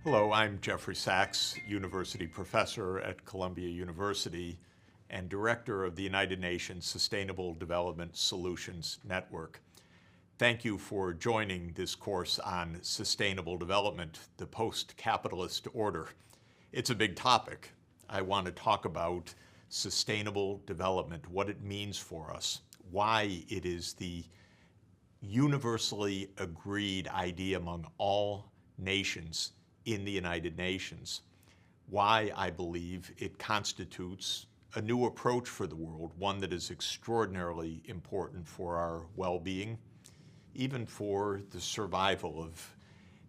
Hello, I'm Jeffrey Sachs, University Professor at Columbia University and Director of the United Nations Sustainable Development Solutions Network. Thank you for joining this course on sustainable development, the post-capitalist order. It's a big topic. I want to talk about sustainable development, what it means for us, why it is the universally agreed idea among all nations in the United Nations, why I believe it constitutes a new approach for the world, one that is extraordinarily important for our well-being, even for the survival of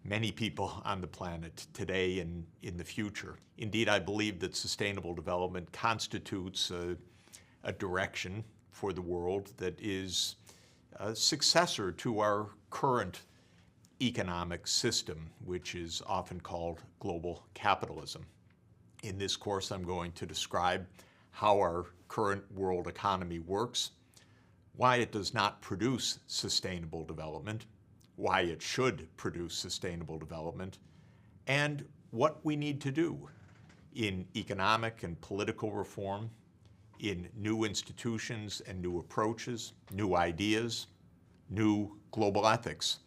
many people on the planet today and in the future. Indeed, I believe that sustainable development constitutes a direction for the world that is a successor to our current economic system, which is often called global capitalism. In this course, I'm going to describe how our current world economy works, why it does not produce sustainable development, why it should produce sustainable development, and what we need to do in economic and political reform, in new institutions and new approaches, new ideas, new global ethics,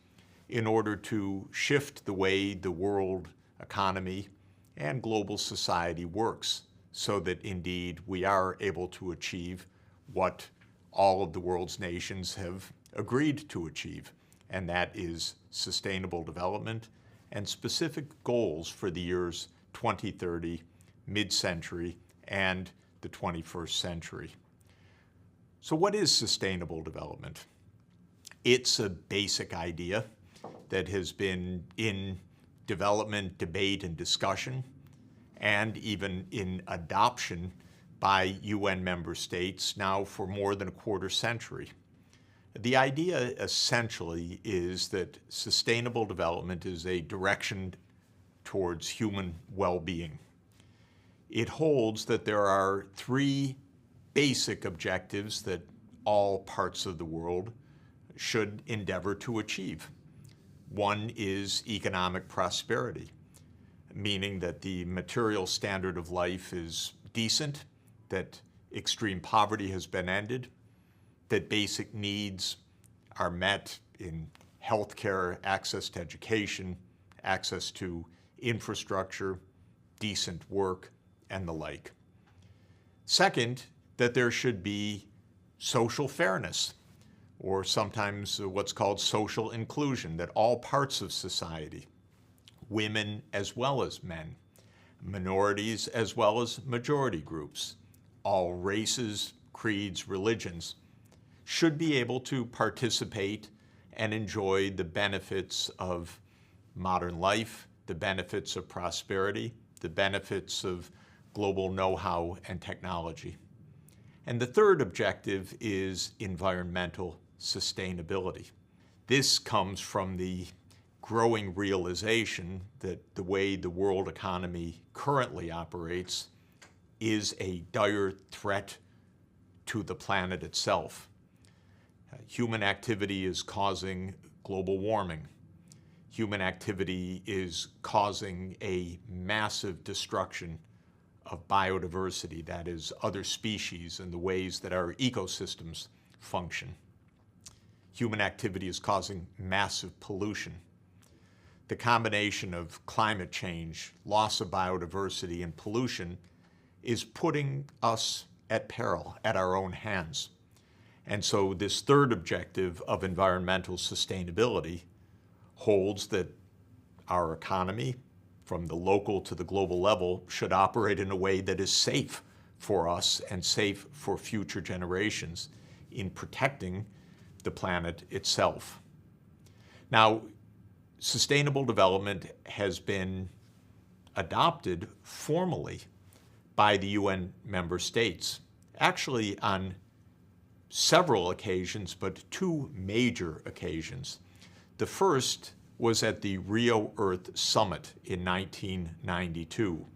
in order to shift the way the world economy and global society works so that indeed we are able to achieve what all of the world's nations have agreed to achieve, and that is sustainable development and specific goals for the years 2030, mid-century, and the 21st century. So what is sustainable development? It's a basic idea that has been in development, debate, and discussion, and even in adoption by UN member states now for more than a quarter century. The idea essentially is that sustainable development is a direction towards human well-being. It holds that there are three basic objectives that all parts of the world should endeavor to achieve. One is economic prosperity, meaning that the material standard of life is decent, that extreme poverty has been ended, that basic needs are met in healthcare, access to education, access to infrastructure, decent work, and the like. Second, that there should be social fairness, or sometimes what's called social inclusion, that all parts of society, women as well as men, minorities as well as majority groups, all races, creeds, religions, should be able to participate and enjoy the benefits of modern life, the benefits of prosperity, the benefits of global know-how and technology. And the third objective is environmental sustainability. This comes from the growing realization that the way the world economy currently operates is a dire threat to the planet itself. Human activity is causing global warming. Human activity is causing a massive destruction of biodiversity, that is, other species and the ways that our ecosystems function. Human activity is causing massive pollution. The combination of climate change, loss of biodiversity, and pollution is putting us at peril, at our own hands. And so this third objective of environmental sustainability holds that our economy, from the local to the global level, should operate in a way that is safe for us and safe for future generations in protecting the planet itself. Now, sustainable development has been adopted formally by the UN member states, actually on several occasions, but two major occasions. The first was at the Rio Earth Summit in 1992,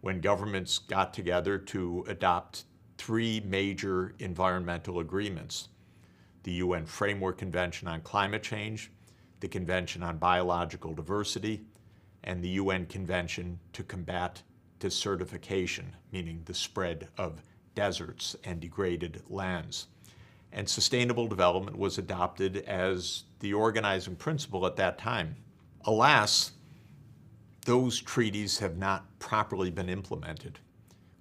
when governments got together to adopt three major environmental agreements: the UN Framework Convention on Climate Change, the Convention on Biological Diversity, and the UN Convention to Combat Desertification, meaning the spread of deserts and degraded lands. And sustainable development was adopted as the organizing principle at that time. Alas, those treaties have not properly been implemented.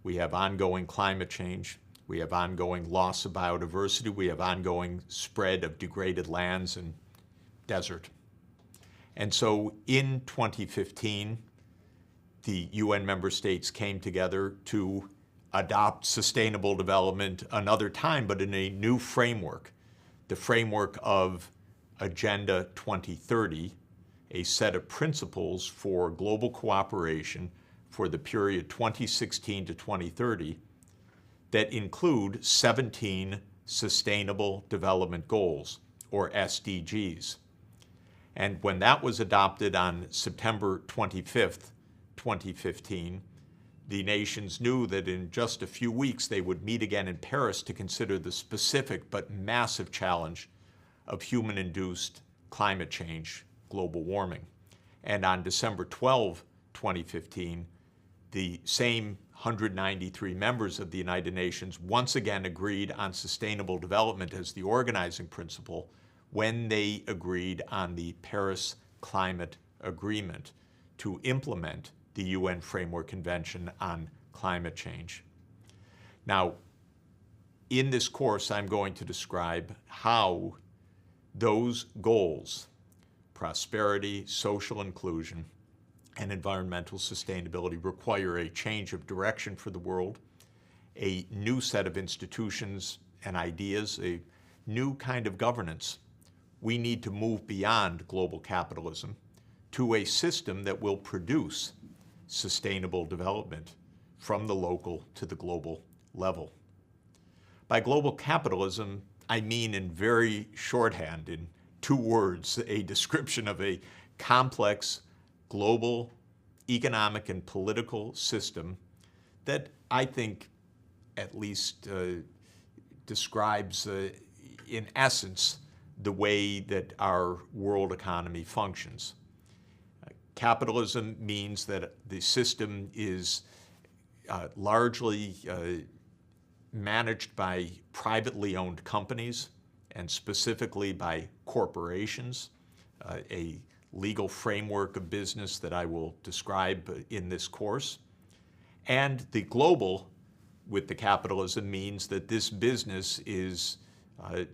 We have ongoing climate change. We have ongoing loss of biodiversity. We have ongoing spread of degraded lands and desert. And so in 2015, the UN member states came together to adopt sustainable development another time, but in a new framework, the framework of Agenda 2030, a set of principles for global cooperation for the period 2016 to 2030 that include 17 Sustainable Development Goals, or SDGs. And when that was adopted on September 25th, 2015, the nations knew that in just a few weeks they would meet again in Paris to consider the specific but massive challenge of human-induced climate change, global warming. And on December 12, 2015, the same 193 members of the United Nations once again agreed on sustainable development as the organizing principle when they agreed on the Paris Climate Agreement to implement the UN Framework Convention on Climate Change. Now, in this course, I'm going to describe how those goals, prosperity, social inclusion, and environmental sustainability, require a change of direction for the world, a new set of institutions and ideas, a new kind of governance. We need to move beyond global capitalism to a system that will produce sustainable development from the local to the global level. By global capitalism, I mean in very shorthand, in 2 words, a description of a complex global economic and political system that I think at least describes, in essence, the way that our world economy functions. Capitalism means that the system is largely managed by privately owned companies and specifically by corporations, a legal framework of business that I will describe in this course. And the global with the capitalism means that this business is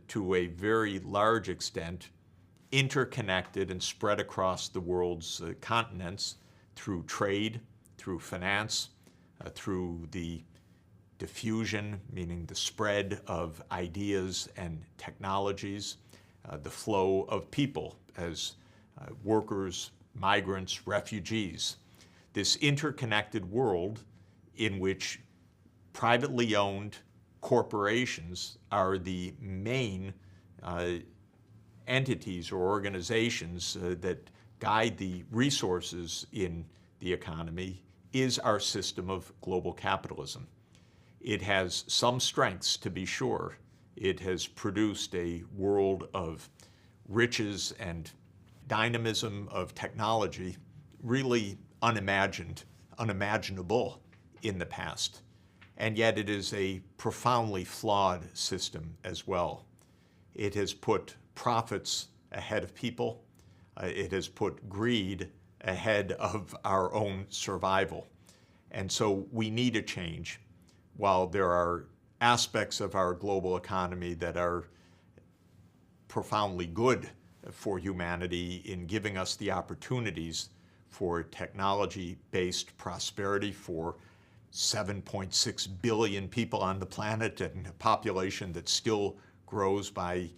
to a very large extent interconnected and spread across the world's continents through trade, through finance, through the diffusion, meaning the spread of ideas and technologies, the flow of people as workers, migrants, refugees. This interconnected world in which privately owned corporations are the main entities or organizations that guide the resources in the economy is our system of global capitalism. It has some strengths, to be sure. It has produced a world of riches and dynamism of technology really unimaginable in the past. And yet it is a profoundly flawed system as well. It has put profits ahead of people. It has put greed ahead of our own survival. And so we need a change. While there are aspects of our global economy that are profoundly good for humanity in giving us the opportunities for technology-based prosperity for 7.6 billion people on the planet and a population that still grows by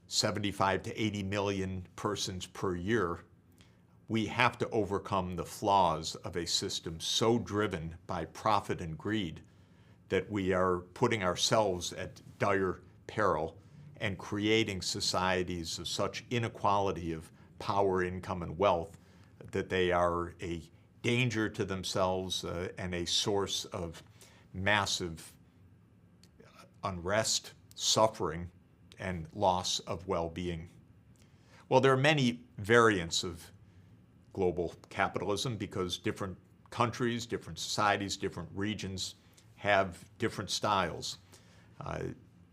75 to 80 million persons per year, we have to overcome the flaws of a system so driven by profit and greed that we are putting ourselves at dire peril and creating societies of such inequality of power, income, and wealth that they are a danger to themselves and a source of massive unrest, suffering, and loss of well-being. Well, there are many variants of global capitalism because different countries, different societies, different regions have different styles.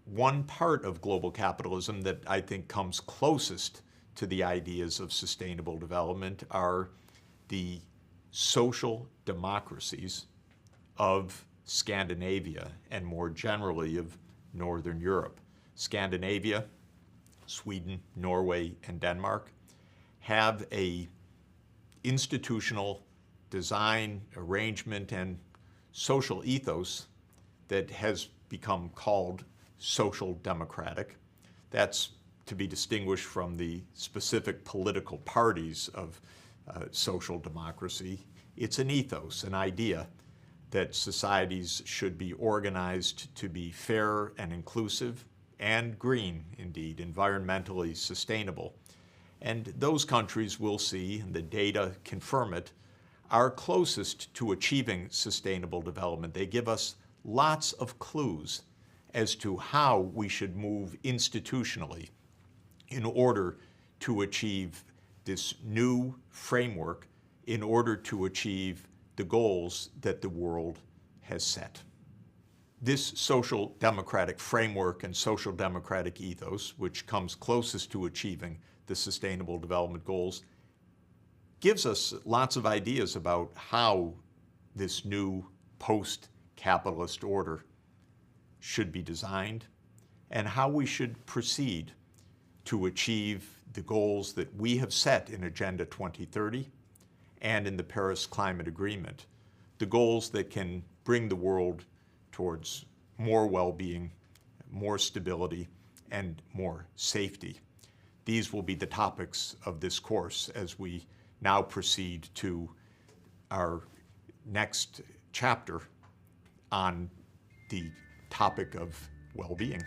One part of global capitalism that I think comes closest to the ideas of sustainable development are the social democracies of Scandinavia and more generally of Northern Europe. Scandinavia, Sweden, Norway, and Denmark have a institutional design, arrangement, and social ethos that has become called social democratic. That's to be distinguished from the specific political parties of social democracy. It's an ethos, an idea that societies should be organized to be fair and inclusive and green, indeed, environmentally sustainable. And those countries we'll see, and the data confirm it, are closest to achieving sustainable development. They give us lots of clues as to how we should move institutionally in order to achieve this new framework, in order to achieve the goals that the world has set. This social democratic framework and social democratic ethos, which comes closest to achieving the Sustainable Development Goals, gives us lots of ideas about how this new post-capitalist order should be designed and how we should proceed to achieve the goals that we have set in Agenda 2030 and in the Paris Climate Agreement, the goals that can bring the world towards more well-being, more stability, and more safety. These will be the topics of this course as we now proceed to our next chapter on the topic of well-being.